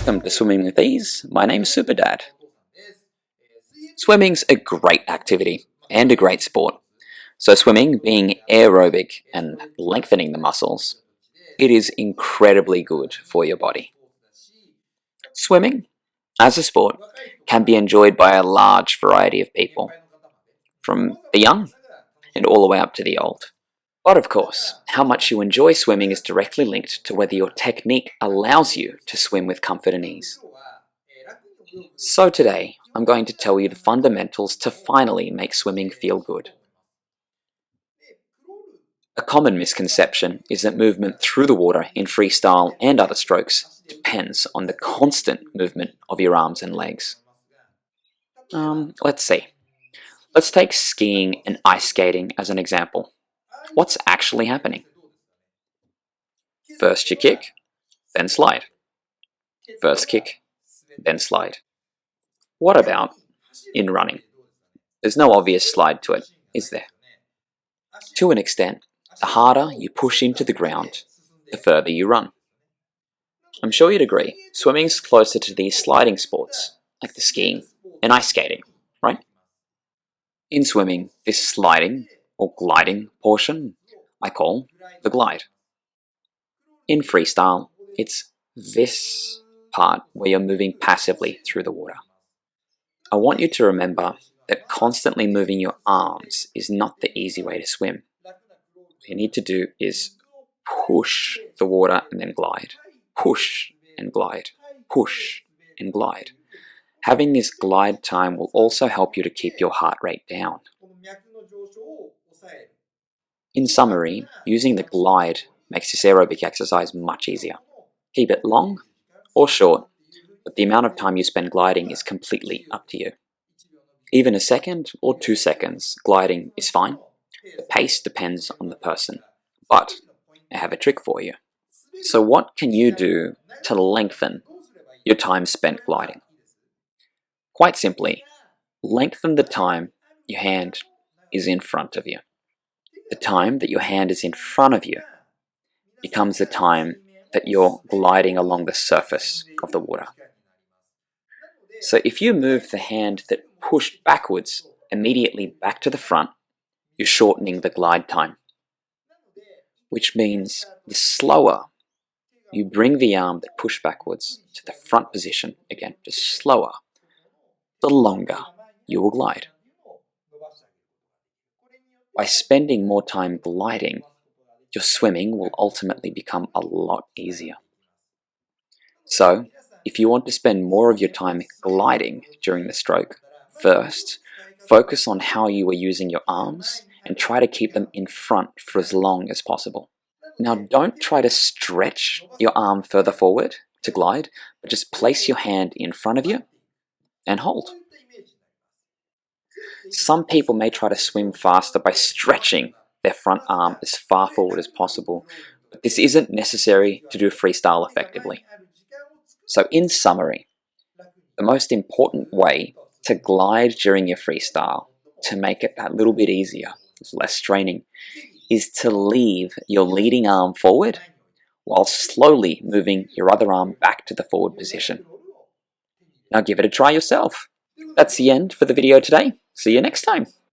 Welcome to Swimming with Ease. My name's Superdad. Swimming's a great activity and a great sport. So swimming being aerobic and lengthening the muscles, it is incredibly good for your body. Swimming, as a sport, can be enjoyed by a large variety of people, from the young and all the way up to the old. But of course, how much you enjoy swimming is directly linked to whether your technique allows you to swim with comfort and ease. So today, I'm going to tell you the fundamentals to finally make swimming feel good. A common misconception is that movement through the water in freestyle and other strokes depends on the constant movement of your arms and legs. Let's see. Let's take skiing and ice skating as an example. What's actually happening? First you kick, then slide. First kick, then slide. What about in running? There's no obvious slide to it, is there? To an extent, the harder you push into the ground, the further you run. I'm sure you'd agree, swimming's closer to these sliding sports, like the skiing and ice skating, right? In swimming, this sliding or gliding portion I call the glide. In freestyle, it's this part where you're moving passively through the water. I want you to remember that constantly moving your arms is not the easy way to swim. What you need to do is push the water and then glide. Push and glide. Push and glide. Having this glide time will also help you to keep your heart rate down. In summary, using the glide makes this aerobic exercise much easier. Keep it long or short, but the amount of time you spend gliding is completely up to you. Even a second or 2 seconds gliding is fine. The pace depends on the person, but I have a trick for you. So what can you do to lengthen your time spent gliding? Quite simply, lengthen the time your hand is in front of you. The time that your hand is in front of you becomes the time that you're gliding along the surface of the water. So if you move the hand that pushed backwards immediately back to the front, you're shortening the glide time. Which means the slower you bring the arm that pushed backwards to the front position, again, just slower, the longer you will glide. By spending more time gliding, your swimming will ultimately become a lot easier. So, if you want to spend more of your time gliding during the stroke, first, focus on how you are using your arms and try to keep them in front for as long as possible. Now, don't try to stretch your arm further forward to glide, but just place your hand in front of you and hold. Some people may try to swim faster by stretching their front arm as far forward as possible, but this isn't necessary to do freestyle effectively. So in summary, the most important way to glide during your freestyle, to make it that little bit easier, less straining, is to leave your leading arm forward while slowly moving your other arm back to the forward position. Now give it a try yourself. That's the end for the video today. See you next time.